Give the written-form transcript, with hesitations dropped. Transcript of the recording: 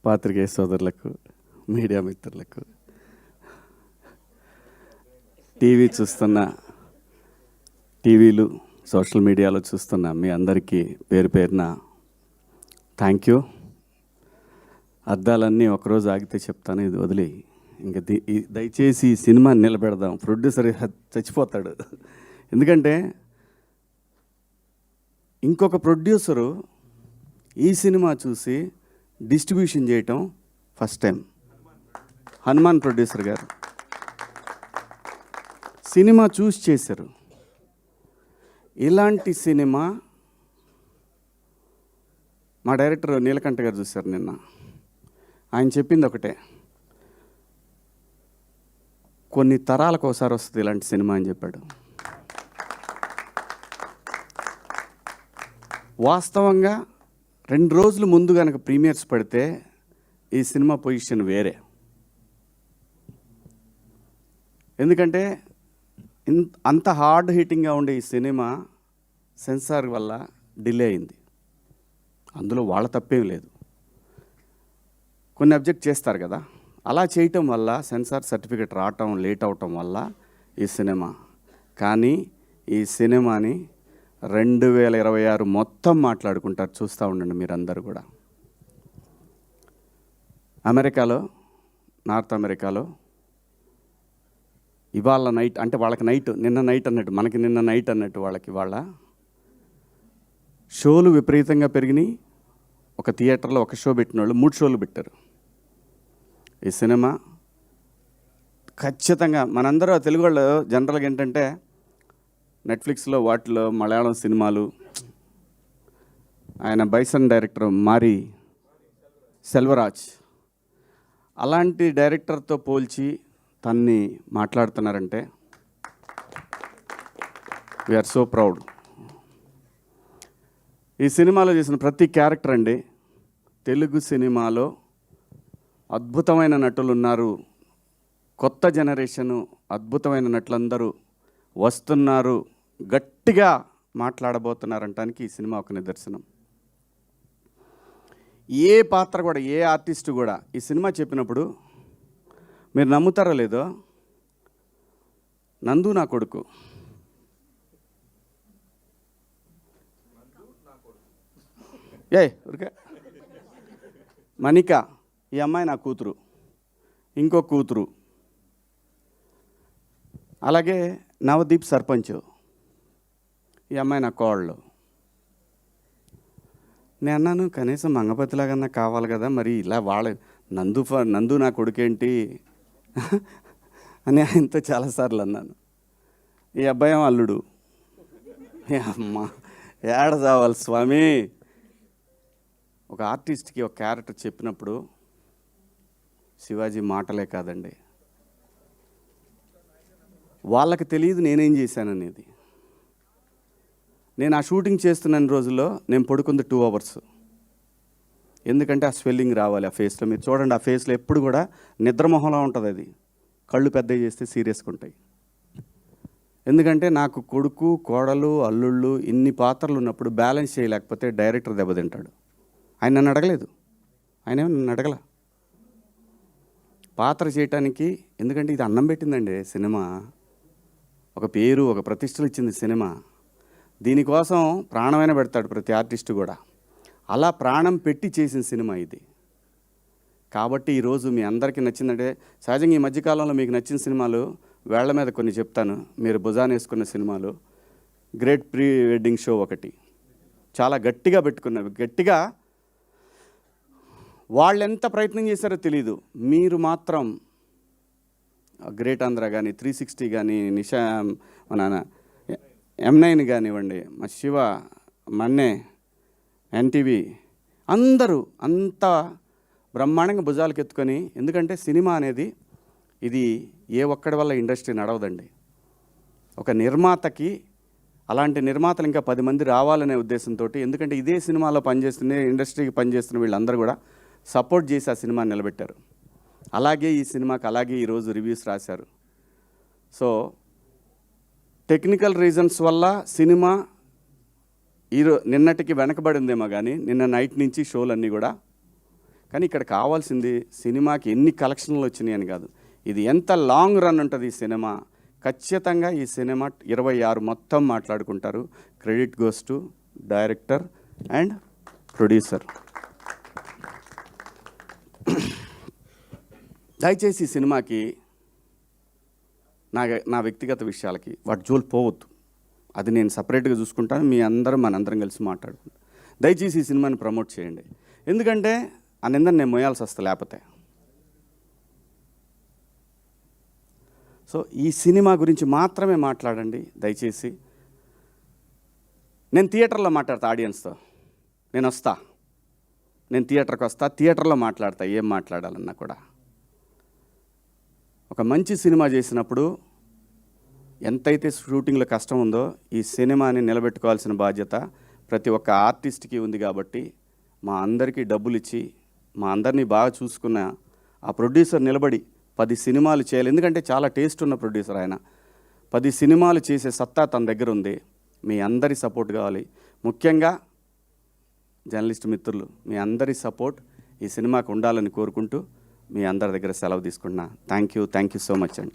పాత్రికేయ సోదరులకు, మీడియా మిత్రులకు, టీవీ చూస్తున్న, టీవీలు సోషల్ మీడియాలో చూస్తున్న మీ అందరికీ పేరు పేరున థ్యాంక్ యూ. అద్దాలన్నీ ఒకరోజు ఆగితే చెప్తాను, ఇది వదిలి ఇంకా దయచేసి ఈ సినిమా నిలబెడదాం. ప్రొడ్యూసర్ చచ్చిపోతాడు. ఎందుకంటే ఇంకొక ప్రొడ్యూసరు ఈ సినిమా చూసి డిస్ట్రిబ్యూషన్ చేయటం ఫస్ట్ టైం. హనుమాన్ ప్రొడ్యూసర్ గారు సినిమా చూసి చేశారు. ఇలాంటి సినిమా మా డైరెక్టర్ నీలకంఠ గారు చూశారు నిన్న. ఆయన చెప్పింది ఒకటే, కొన్ని తరాలకు ఒకసారి వస్తుంది ఇలాంటి సినిమా అని చెప్పాడు. వాస్తవంగా 2 రోజుల ముందు కనుక ప్రీమియర్స్ పడితే ఈ సినిమా పొజిషన్ వేరే. ఎందుకంటే అంత హార్డ్ హిట్టింగ్గా ఉండే ఈ సినిమా సెన్సార్ వల్ల డిలే అయింది. అందులో వాళ్ళ తప్పేం లేదు, కొన్ని అబ్జెక్ట్ చేస్తారు కదా. అలా చేయటం వల్ల సెన్సార్ సర్టిఫికెట్ రావటం లేట్ అవటం వల్ల ఈ సినిమా. కానీ ఈ సినిమాని 2026 మొత్తం మాట్లాడుకుంటారు. చూస్తూ ఉండండి మీరందరూ కూడా. అమెరికాలో, నార్త్ అమెరికాలో ఇవాళ నైట్, అంటే వాళ్ళకి నైట్, నిన్న నైట్ అన్నట్టు, మనకి నిన్న నైట్ అన్నట్టు వాళ్ళకి వాళ్ళ షోలు విపరీతంగా పెరిగినాయి. ఒక థియేటర్లో ఒక షో పెట్టిన వాళ్ళు 3 షోలు పెట్టారు. ఈ సినిమా ఖచ్చితంగా మనందరూ తెలుగు వాళ్ళు జనరల్గా ఏంటంటే నెట్ఫ్లిక్స్లో వాటిలో మలయాళం సినిమాలు, ఆయన బైసన్ డైరెక్టర్ మారి సెల్వరాజ్ అలాంటి డైరెక్టర్తో పోల్చి తన్ని మాట్లాడుతున్నారంటే వీఆర్ సో ప్రౌడ్. ఈ సినిమాలో చేసిన ప్రతి క్యారెక్టర్ అండి, తెలుగు సినిమాలో అద్భుతమైన నటులు ఉన్నారు. కొత్త జనరేషను అద్భుతమైన నటులందరూ వస్తున్నారు, గట్టిగా మాట్లాడబోతున్నారంటానికి ఈ సినిమా ఒక నిదర్శనం. ఏ పాత్ర కూడా, ఏ ఆర్టిస్టు కూడా ఈ సినిమా చెప్పినప్పుడు మీరు నమ్ముతారో లేదో, నందు నా కొడుకు, ఊరికే మణిక ఈ అమ్మాయి నా కూతురు, ఇంకో కూతురు, అలాగే నవదీప్ సర్పంచ్ ఈ అమ్మాయి నా కోళ్ళు. నేను అన్నాను కనీసం మంగపతిలాగన్నా కావాలి కదా, మరి ఇలా వాళ్ళ నందు నా కొడుకేంటి అని ఆయనతో చాలాసార్లు అన్నాను. ఈ అబ్బాయి అల్లుడు. అమ్మ ఏడ చావాలి స్వామి. ఒక ఆర్టిస్ట్కి ఒక క్యారెక్టర్ చెప్పినప్పుడు శివాజీ మాటలే కాదండి, వాళ్ళకి తెలియదు నేనేం చేశాననేది. నేను ఆ షూటింగ్ చేస్తున్న రోజుల్లో నేను పడుకుంది 2 hours. ఎందుకంటే ఆ స్వెల్లింగ్ రావాలి ఆ ఫేస్లో. మీరు చూడండి, ఆ ఫేస్లో ఎప్పుడు కూడా నిద్రమొహంలో ఉంటుంది. అది కళ్ళు పెద్దవి చేస్తే సీరియస్గా ఉంటాయి. ఎందుకంటే నాకు కొడుకు, కోడలు, అల్లుళ్ళు ఇన్ని పాత్రలు ఉన్నప్పుడు బ్యాలెన్స్ చేయలేకపోతే డైరెక్టర్ దెబ్బతింటాడు. ఆయన నన్ను అడగలేదు, ఆయన నన్ను అడగల పాత్ర చేయటానికి. ఎందుకంటే ఇది అన్నం పెట్టిందండి సినిమా, ఒక పేరు, ఒక ప్రతిష్టలు ఇచ్చింది సినిమా. దీనికోసం ప్రాణమైన పెడతాడు ప్రతి ఆర్టిస్టు కూడా. అలా ప్రాణం పెట్టి చేసిన సినిమా ఇది. కాబట్టి ఈరోజు మీ అందరికీ నచ్చిందంటే, సహజంగా ఈ మధ్యకాలంలో మీకు నచ్చిన సినిమాలు వేళ్ల మీద కొన్ని చెప్తాను. మీరు భుజాన్ని వేసుకున్న సినిమాలు, గ్రేట్ ప్రీ వెడ్డింగ్ షో ఒకటి చాలా గట్టిగా పెట్టుకున్నవి. గట్టిగా వాళ్ళు ఎంత ప్రయత్నం చేశారో తెలీదు, మీరు మాత్రం గ్రేట్ ఆంధ్ర కానీ, 360 కానీ, నిషా మన M9 కానివ్వండి, మా శివ, మన్నే, ఎన్టీవీ అందరూ అంత బ్రహ్మాండంగా భుజాలకు ఎత్తుకొని. ఎందుకంటే సినిమా అనేది ఇది ఏ ఒక్కడి వల్ల ఇండస్ట్రీ నడవదండి. ఒక నిర్మాతకి, అలాంటి నిర్మాతలు ఇంకా 10 మంది రావాలనే ఉద్దేశంతో, ఎందుకంటే ఇదే సినిమాలో పనిచేస్తున్న, ఇండస్ట్రీకి పనిచేస్తున్న వీళ్ళందరూ కూడా సపోర్ట్ చేసి ఆ సినిమాని నిలబెట్టారు. అలాగే ఈ సినిమాకి అలాగే ఈరోజు రివ్యూస్ రాశారు. సో టెక్నికల్ రీజన్స్ వల్ల సినిమా నిన్నటికి వెనకబడిందేమో కానీ నిన్న నైట్ నుంచి షోలన్నీ కూడా కానీ ఇక్కడ కావాల్సింది సినిమాకి ఎన్ని కలెక్షన్లు వచ్చినాయి అని కాదు, ఇది ఎంత లాంగ్ రన్ ఉంటుంది ఈ సినిమా. ఖచ్చితంగా ఈ సినిమా 26 మొత్తం మాట్లాడుకుంటారు. Credit goes to director and producer. దయచేసి ఈ సినిమాకి నా వ్యక్తిగత విషయాలకి వాటి జోలు పోవద్దు. అది నేను సపరేట్గా చూసుకుంటాను. మీ అందరం మనందరం కలిసి మాట్లాడుకుంటాం. దయచేసి ఈ సినిమాని ప్రమోట్ చేయండి. ఎందుకంటే ఆ నిందని నేను మోయాల్సి వస్తా లేకపోతే. సో ఈ సినిమా గురించి మాత్రమే మాట్లాడండి దయచేసి. నేను థియేటర్లో మాట్లాడతా ఆడియన్స్తో. నేను థియేటర్కి వస్తా, థియేటర్లో మాట్లాడతా ఏం మాట్లాడాలన్నా కూడా. ఒక మంచి సినిమా చేసినప్పుడు ఎంతైతే షూటింగ్లో కష్టం ఉందో ఈ సినిమాని నిలబెట్టుకోవాల్సిన బాధ్యత ప్రతి ఒక్క ఆర్టిస్ట్కి ఉంది. కాబట్టి మా అందరికీ డబ్బులు ఇచ్చి మా అందరినీ బాగా చూసుకున్న ఆ ప్రొడ్యూసర్ నిలబడి 10 సినిమాలు చేయాలి. ఎందుకంటే చాలా టేస్ట్ ఉన్న ప్రొడ్యూసర్ ఆయన. 10 సినిమాలు చేసే సత్తా తన దగ్గర ఉంది. మీ అందరి సపోర్ట్ కావాలి. ముఖ్యంగా జర్నలిస్ట్ మిత్రులు మీ అందరి సపోర్ట్ ఈ సినిమాకు ఉండాలని కోరుకుంటూ మీ అందరి దగ్గర సెలవు తీసుకుంటున్నా. థ్యాంక్ యూ సో మచ్ అండి.